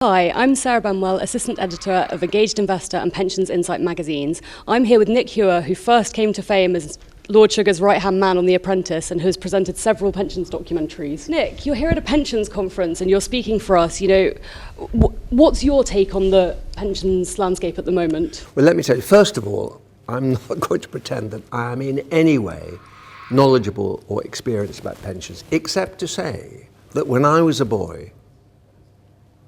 Hi, I'm Sarah Benwell, Assistant Editor of Engaged Investor and Pensions Insight magazines. I'm here with Nick Hewer, who first came to fame as Lord Sugar's right-hand man on The Apprentice and who has presented several pensions documentaries. Nick, you're here at a pensions conference and you're speaking for us. What's your take on the pensions landscape at the moment? Well, let me tell you, first of all, I'm not going to pretend that I am in any way knowledgeable or experienced about pensions, except to say that when I was a boy,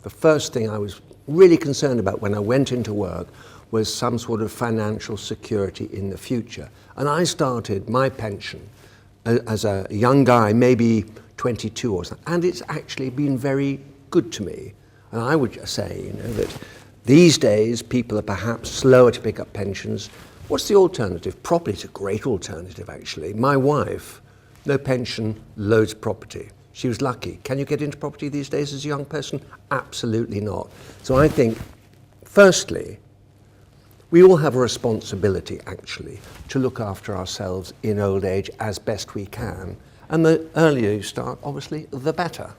the first thing I was really concerned about when I went into work was some sort of financial security in the future. And I started my pension as a young guy, maybe 22 or something, and it's actually been very good to me. And I would just say, that these days people are perhaps slower to pick up pensions. What's the alternative? Property's a great alternative, actually. My wife, no pension, loads of property. She was lucky. Can you get into property these days as a young person? Absolutely not. So I think, firstly, we all have a responsibility, actually, to look after ourselves in old age as best we can. And the earlier you start, obviously, the better.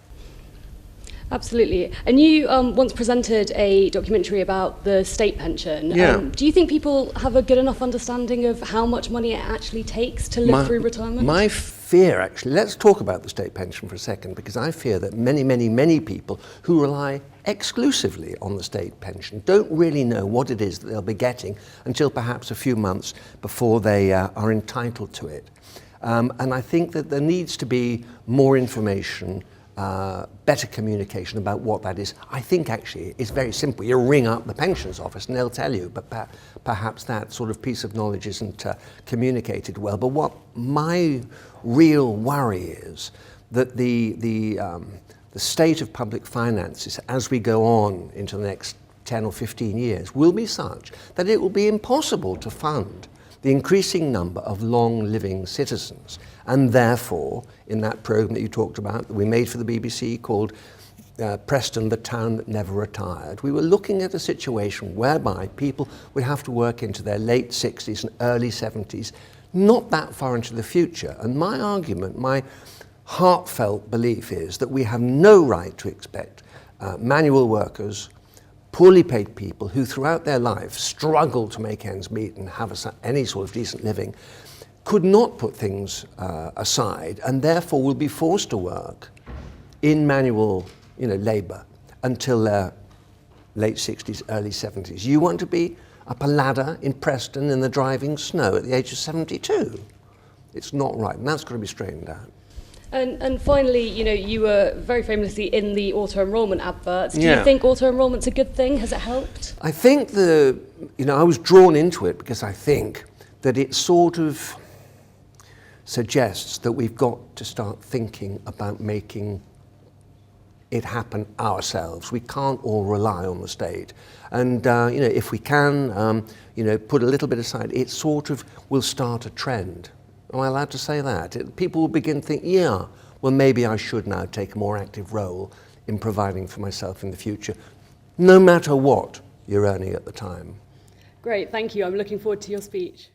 Absolutely. And you once presented a documentary about the state pension. Yeah. Do you think people have a good enough understanding of how much money it actually takes to live through retirement? My fear, actually, let's talk about the state pension for a second, because I fear that many people who rely exclusively on the state pension don't really know what it is that they'll be getting until perhaps a few months before they are entitled to it. And I think that there needs to be more information, better communication about what that is. I think actually it's very simple. You ring up the pensions office and they'll tell you, but perhaps that sort of piece of knowledge isn't communicated well. But what my real worry is that the state of public finances as we go on into the next 10 or 15 years will be such that it will be impossible to fund the increasing number of long-living citizens. And therefore, in that programme that you talked about, that we made for the BBC called Preston, the Town That Never Retired, we were looking at a situation whereby people would have to work into their late 60s and early 70s, not that far into the future. And my argument, my heartfelt belief is that we have no right to expect manual workers, poorly paid people who throughout their life struggle to make ends meet and have any sort of decent living, could not put things aside and therefore will be forced to work in manual labour until their late 60s, early 70s. You want to be up a ladder in Preston in the driving snow at the age of 72. It's not right, and that's got to be straightened out. And finally, you were very famously in the auto-enrolment adverts. Do Yeah. you think auto-enrolment's a good thing? Has it helped? I think I was drawn into it because I think that it sort of suggests that we've got to start thinking about making it happen ourselves. We can't all rely on the state. And, if we can, put a little bit aside, it sort of will start a trend. Am I allowed to say that? People will begin to think, yeah, well, maybe I should now take a more active role in providing for myself in the future, no matter what you're earning at the time. Great, thank you. I'm looking forward to your speech.